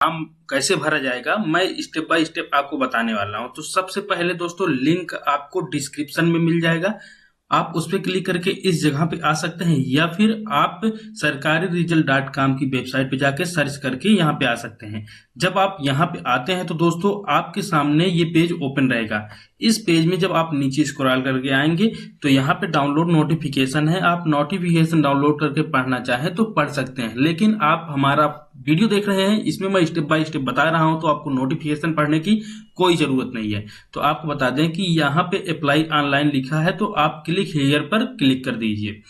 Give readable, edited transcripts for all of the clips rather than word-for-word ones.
Form कैसे भरा जाएगा मैं स्टेप बाय स्टेप आपको बताने वाला हूं। तो सबसे पहले दोस्तों लिंक आपको डिस्क्रिप्शन में मिल जाएगा, आप उस पर क्लिक करके इस जगह पे आ सकते हैं, या फिर आप सरकारी रिजल्ट.com की वेबसाइट पे जाके सर्च करके यहाँ पे आ सकते हैं। जब आप यहाँ पे आते हैं तो दोस्तों आपके सामने ये पेज ओपन रहेगा। इस पेज में जब आप नीचे स्क्रॉल करके आएंगे तो यहाँ पे डाउनलोड नोटिफिकेशन है, आप नोटिफिकेशन डाउनलोड करके पढ़ना चाहें तो पढ़ सकते हैं। लेकिन आप हमारा वीडियो देख रहे हैं, इसमें मैं स्टेप बाय स्टेप बता रहा हूं, तो आपको नोटिफिकेशन पढ़ने की कोई जरूरत नहीं है। तो आपको बता दें कि यहाँ पे अप्लाई ऑनलाइन लिखा है, तो आप क्लिक हियर पर क्लिक कर दीजिए।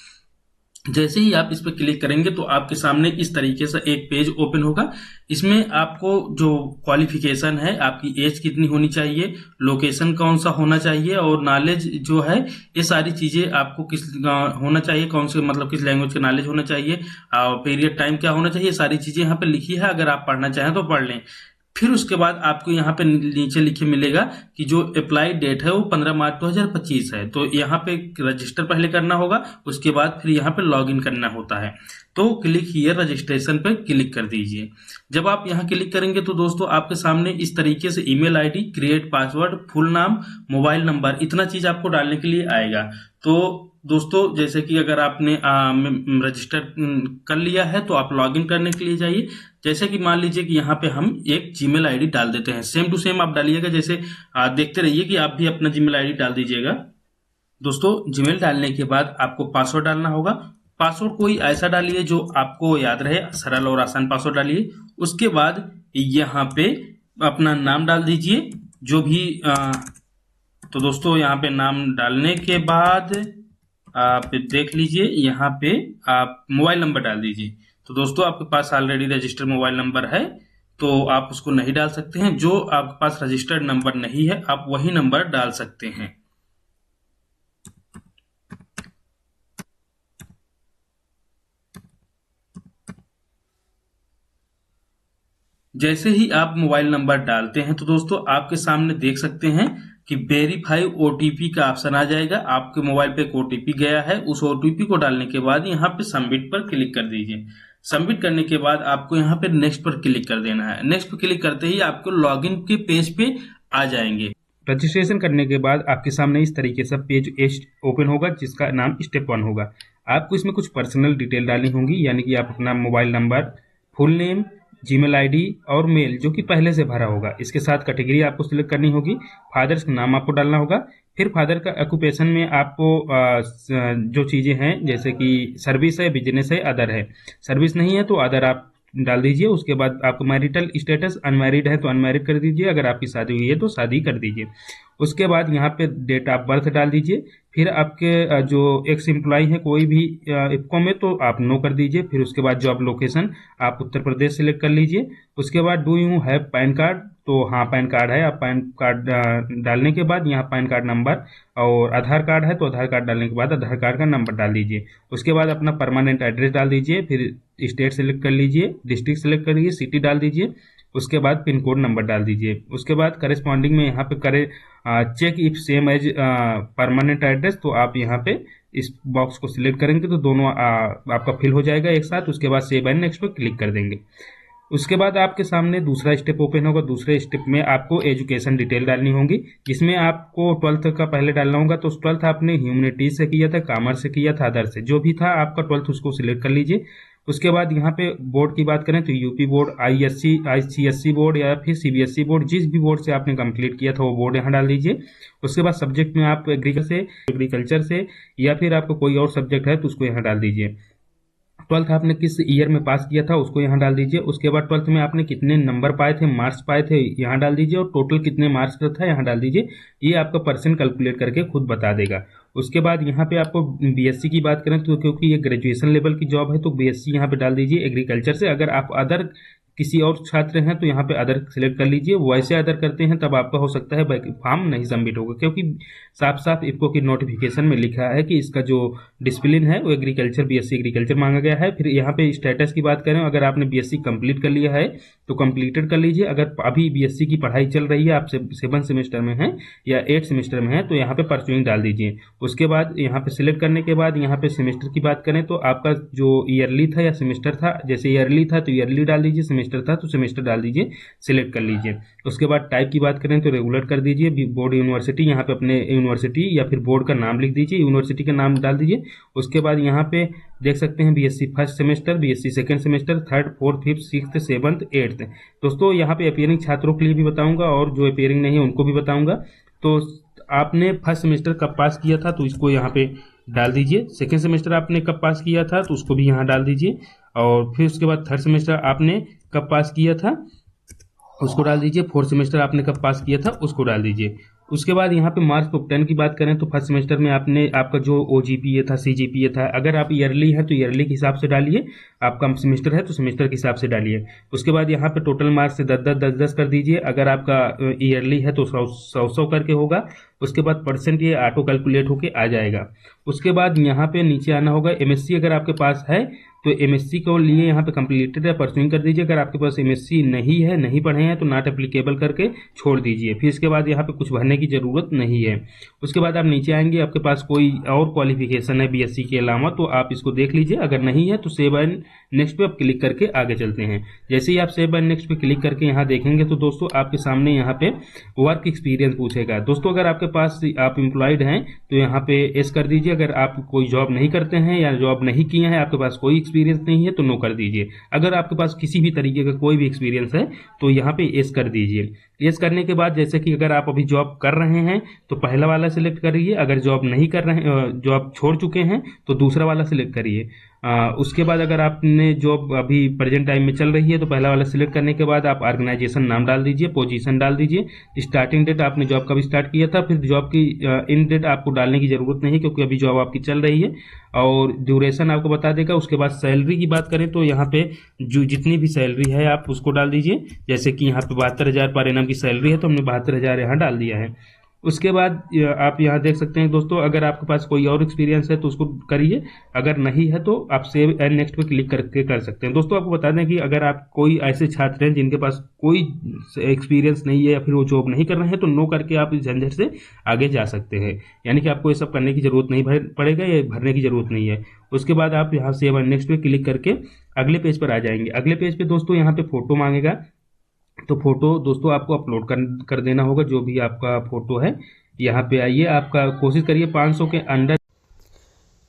जैसे ही आप इस पर क्लिक करेंगे तो आपके सामने इस तरीके से एक पेज ओपन होगा। इसमें आपको जो क्वालिफिकेशन है, आपकी एज कितनी होनी चाहिए, लोकेशन कौन सा होना चाहिए, और नॉलेज जो है ये सारी चीजें आपको किस होना चाहिए, कौन से मतलब किस लैंग्वेज का नॉलेज होना चाहिए, पीरियड टाइम क्या होना चाहिए, सारी चीजें यहाँ पे लिखी है। अगर आप पढ़ना चाहें तो पढ़ लें। फिर उसके बाद आपको यहाँ पे नीचे लिखे मिलेगा कि जो अप्लाई डेट है वो 15 मार्च 2025 है। तो यहाँ पे रजिस्टर पहले करना होगा, उसके बाद फिर यहाँ पे लॉग इन करना होता है। तो क्लिक हियर रजिस्ट्रेशन पे क्लिक कर दीजिए। जब आप यहाँ क्लिक करेंगे तो दोस्तों आपके सामने इस तरीके से email ID, create password, full नाम, मोबाइल नंबर, इतना चीज आपको डालने के लिए आएगा। तो दोस्तों जैसे कि अगर आपने रजिस्टर कर लिया है तो आप लॉगिन करने के लिए जाइए। जैसे कि मान लीजिए कि यहाँ पे हम एक जीमेल आईडी डाल देते हैं, सेम टू सेम आप डालिएगा। जैसे देखते रहिए कि आप भी अपना जीमेल आईडी डाल दीजिएगा। दोस्तों जीमेल डालने के बाद आपको पासवर्ड डालना होगा। पासवर्ड कोई ऐसा डालिए जो आपको याद रहे, सरल और आसान पासवर्ड डालिए। उसके बाद यहाँ पे अपना नाम डाल दीजिए जो भी तो दोस्तों यहाँ पे नाम डालने के बाद आप देख लीजिए, यहाँ पे आप मोबाइल नंबर डाल दीजिए। तो दोस्तों आपके पास ऑलरेडी रजिस्टर्ड मोबाइल नंबर है तो आप उसको नहीं डाल सकते हैं। जो आपके पास रजिस्टर्ड नंबर नहीं है आप वही नंबर डाल सकते हैं। जैसे ही आप मोबाइल नंबर डालते हैं तो दोस्तों आपके सामने देख सकते हैं कि वेरीफाई ओटीपी का ऑप्शन आ जाएगा। आपके मोबाइल पे एक ओटीपी गया है, उस ओटीपी को डालने के बाद यहाँ पे सबमिट पर क्लिक कर दीजिए। सबमिट करने के बाद आपको यहाँ पे नेक्स्ट पर क्लिक कर देना है। नेक्स्ट पर क्लिक करते ही आपको लॉगिन के पेज पे आ जाएंगे। रजिस्ट्रेशन करने के बाद आपके सामने इस तरीके से पेज ओपन होगा जिसका नाम स्टेप 1 होगा। आपको इसमें कुछ पर्सनल डिटेल डालनी होगी, यानी कि आप अपना mobile number, full name, Gmail ID और मेल जो कि पहले से भरा होगा, इसके साथ कैटेगरी आपको सिलेक्ट करनी होगी। फादर्स का नाम आपको डालना होगा। फिर फादर का ऑक्यूपेशन में आपको जो चीजें हैं जैसे कि सर्विस है, बिजनेस है, अदर है। सर्विस नहीं है तो अदर आप डाल दीजिए। उसके बाद आपको मैरिटल स्टेटस, अनमैरिड है तो अनमैरिड कर दीजिए, अगर आपकी शादी हुई है तो शादी कर दीजिए। उसके बाद यहाँ पे डेट ऑफ बर्थ डाल दीजिए। फिर आपके जो एक्स एम्प्लॉय है कोई भी इफको में तो आप नो कर दीजिए। फिर उसके बाद जॉब लोकेशन आप उत्तर प्रदेश सेलेक्ट कर लीजिए। उसके बाद do you have pan card, तो हाँ पैन कार्ड है। आप पैन कार्ड डालने के बाद यहाँ पैन कार्ड नंबर, और आधार कार्ड है तो आधार कार्ड डालने के बाद आधार कार्ड का नंबर डाल दीजिए। उसके बाद अपना परमानेंट एड्रेस डाल दीजिए। फिर स्टेट सेलेक्ट कर लीजिए, डिस्ट्रिक्ट सेलेक्ट कर लीजिए, सिटी डाल दीजिए। उसके बाद पिन कोड नंबर डाल दीजिए। उसके बाद करेस्पॉन्डिंग में यहाँ पे करे check if same as permanent address, तो आप यहाँ पे इस बॉक्स को सिलेक्ट करेंगे तो दोनों आपका फिल हो जाएगा एक साथ। उसके बाद सेव एंड नेक्स्ट पे क्लिक कर देंगे। उसके बाद आपके सामने दूसरा स्टेप ओपन होगा। दूसरे स्टेप में आपको एजुकेशन डिटेल डालनी होगी, जिसमें आपको 12th का पहले डालना होगा। तो 12th आपने ह्यूमैनिटीज से किया था, कॉमर्स से किया था, अदर से, जो भी था आपका 12th उसको सिलेक्ट कर लीजिए। उसके बाद यहाँ पे बोर्ड की बात करें तो यूपी बोर्ड, आईसीएससी बोर्ड या फिर सीबीएसई बोर्ड, जिस भी बोर्ड से आपने कंप्लीट किया था वो बोर्ड यहाँ डाल दीजिए। उसके बाद सब्जेक्ट में आप एग्रीकल्चर से या फिर आपको कोई और सब्जेक्ट है तो उसको यहाँ डाल दीजिए। 12th आपने किस ईयर में पास किया था उसको यहाँ डाल दीजिए। उसके बाद 12th में आपने कितने नंबर पाए थे, मार्क्स पाए थे, यहाँ डाल दीजिए। और टोटल कितने मार्क्स का था यहाँ डाल दीजिए। ये आपका परसेंट कैलकुलेट करके खुद बता देगा। उसके बाद यहाँ पे आपको बीएससी की बात करें तो क्योंकि ये ग्रेजुएशन लेवल की जॉब है तो बीएससी यहाँ पे डाल दीजिए एग्रीकल्चर से। अगर आप अदर किसी और छात्र हैं तो यहाँ पे अदर सिलेक्ट कर लीजिए। वैसे अदर करते हैं तब आपका हो सकता है फॉर्म नहीं सबमिट होगा, क्योंकि साफ साफ इफको की नोटिफिकेशन में लिखा है कि इसका जो डिसिप्लिन है वो एग्रीकल्चर, बीएससी एग्रीकल्चर मांगा गया है। फिर यहाँ पे स्टेटस की बात करें, अगर आपने बीएससी कंप्लीट कर लिया है तो कंप्लीटेड कर लीजिए। अगर अभी बीएससी की पढ़ाई चल रही है, आप 7 सेमेस्टर में है या 8 सेमेस्टर में है तो यहाँ पे परस्यूइंग डाल दीजिए। उसके बाद यहाँ पे सिलेक्ट करने के बाद यहाँ पे सेमेस्टर की बात करें तो आपका जो ईयरली था या सेमेस्टर था, जैसे ईयरली था तो ईयरली डाल दीजिए, सेमेस्टर सेमेस्टर था तो सेमेस्टर डाल दीजिए, सिलेक्ट कर लीजिए। उसके बाद टाइप की बात करें तो रेगुलर कर दीजिए, बोर्ड यूनिवर्सिटी, यहाँ पे अपने यूनिवर्सिटी या फिर बोर्ड का नाम लिख दीजिए, यूनिवर्सिटी का नाम डाल दीजिए। उसके बाद यहाँ पे देख सकते हैं BSc first semester, BSc second semester, third, fourth, fifth, sixth, seventh, eighth. दोस्तों यहाँ पे अपीयरिंग छात्रों के लिए भी बताऊंगा और जो अपीयरिंग नहीं है उनको भी बताऊंगा। तो आपने फर्स्ट सेमेस्टर कब पास किया था तो इसको यहाँ पे डाल दीजिए। सेकेंड सेमेस्टर आपने कब पास किया था तो उसको भी यहाँ डाल दीजिए। और फिर उसके बाद थर्ड सेमेस्टर आपने कब पास किया था उसको डाल दीजिए। फोर्थ सेमेस्टर आपने कब पास किया था उसको डाल दीजिए। उसके बाद यहाँ पे मार्क्स ऑफ 10 की बात करें तो फर्स्ट सेमेस्टर में आपने आपका जो ओजीपीए था, सीजीपीए था, अगर आप ईयरली है तो ईयरली के हिसाब से डालिए, आपका सेमेस्टर है तो सेमेस्टर के हिसाब से डालिए। उसके बाद यहाँ पे टोटल मार्क्स से 10-10 कर दीजिए। अगर आपका ईयरली है तो 100 करके होगा। उसके बाद परसेंट ये ऑटो कैलकुलेट होके आ जाएगा। उसके बाद यहाँ पे नीचे आना होगा। एमएससी अगर आपके पास है तो एमएससी को लिए यहाँ पे कंप्लीटेड या परसुइंग कर दीजिए। अगर आपके पास एमएससी नहीं है, नहीं पढ़े हैं तो नॉट एप्लीकेबल करके छोड़ दीजिए। फिर इसके बाद यहाँ पे कुछ भरने की जरूरत नहीं है। उसके बाद आप नीचे आएंगे, आपके पास कोई और क्वालिफिकेशन है बीएससी के अलावा तो आप इसको देख लीजिए। अगर नहीं है तो सेव एंड नेक्स्ट पे आप क्लिक करके आगे चलते हैं। जैसे ही आप सेव एंड नेक्स्ट पे क्लिक करके यहाँ देखेंगे तो दोस्तों आपके सामने यहाँ पे वर्क एक्सपीरियंस पूछेगा। दोस्तों अगर आपके पास आप एम्प्लॉयड हैं तो यहाँ पे एस कर दीजिए। अगर आप कोई जॉब नहीं करते हैं या जॉब नहीं किए हैं, आपके पास कोई एक्सपीरियंस नहीं है तो नो कर दीजिए। अगर आपके पास किसी भी तरीके का कोई भी एक्सपीरियंस है तो यहाँ पे एस कर दीजिए। एस करने के बाद जैसे कि अगर आप अभी जॉब कर रहे हैं तो पहला वाला सिलेक्ट करिए, अगर जॉब नहीं कर रहे हैं, जॉब छोड़ चुके हैं तो दूसरा वाला सिलेक्ट करिए। उसके बाद अगर आपने जॉब अभी प्रेजेंट टाइम में चल रही है तो पहला वाला सिलेक्ट करने के बाद आप ऑर्गेनाइजेशन नाम डाल दीजिए, पोजीशन डाल दीजिए, स्टार्टिंग डेट आपने जॉब कब स्टार्ट किया था, फिर जॉब की इन डेट आपको डालने की जरूरत नहीं है क्योंकि अभी जॉब आपकी चल रही है, और ड्यूरेशन आपको बता देगा। उसके बाद सैलरी की बात करें तो यहाँ पे जो जितनी भी सैलरी है आप उसको डाल दीजिए। जैसे कि यहाँ पे 72,000 पर एनम की सैलरी है तो हमने 72,000 यहाँ डाल दिया है। उसके बाद आप यहाँ देख सकते हैं दोस्तों, अगर आपके पास कोई और एक्सपीरियंस है तो उसको करिए, अगर नहीं है तो आप सेव एंड नेक्स्ट पे क्लिक करके कर सकते हैं। दोस्तों आपको बता दें कि अगर आप कोई ऐसे छात्र हैं जिनके पास कोई एक्सपीरियंस नहीं है या फिर वो जॉब नहीं कर रहे हैं तो नो करके आप इस झंझट से आगे जा सकते हैं। यानी कि आपको ये सब करने की जरूरत नहीं पड़ेगा, ये भरने की जरूरत नहीं है। उसके बाद आप यहाँ सेव एंड नेक्स्ट पे क्लिक करके अगले पेज पर आ जाएंगे। अगले पेज पे दोस्तों यहाँ पे फोटो मांगेगा, तो फोटो दोस्तों आपको अपलोड कर देना होगा, जो भी आपका फोटो है। यहाँ पे आइए, आपका कोशिश करिए 500 के अंडर।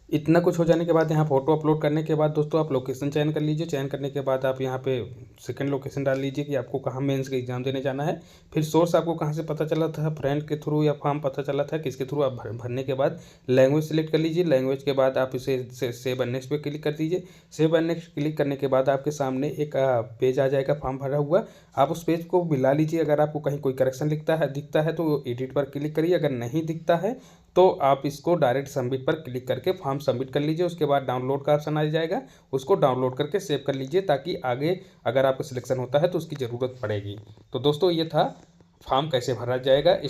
इतना कुछ हो जाने के बाद यहाँ फोटो अपलोड करने के बाद दोस्तों आप लोकेशन चयन कर लीजिए। चयन करने के बाद आप यहाँ पे सेकंड लोकेशन डाल लीजिए कि आपको कहाँ मेंस का एग्जाम देने जाना है। फिर सोर्स आपको कहाँ से पता चला था, फ्रेंड के थ्रू या फॉर्म पता चला था, किसके थ्रू, आप भरने के बाद लैंग्वेज सिलेक्ट कर लीजिए। लैंग्वेज के बाद आप इसे सेव एंड नेक्स्ट पे क्लिक कर दीजिए। सेव एंड नेक्स्ट क्लिक करने के बाद आपके सामने एक पेज आ जाएगा फॉर्म भरा हुआ। आप उस पेज को मिला लीजिए। अगर आपको कहीं कोई करेक्शन दिखता है तो एडिट पर क्लिक करिए। अगर नहीं दिखता है तो आप इसको डायरेक्ट सबमिट पर क्लिक करके फॉर्म सबमिट कर लीजिए। उसके बाद डाउनलोड का ऑप्शन आ जाएगा, उसको डाउनलोड करके सेव कर लीजिए ताकि आगे अगर आपको सिलेक्शन होता है तो उसकी ज़रूरत पड़ेगी। तो दोस्तों ये था फॉर्म कैसे भरा जाएगा।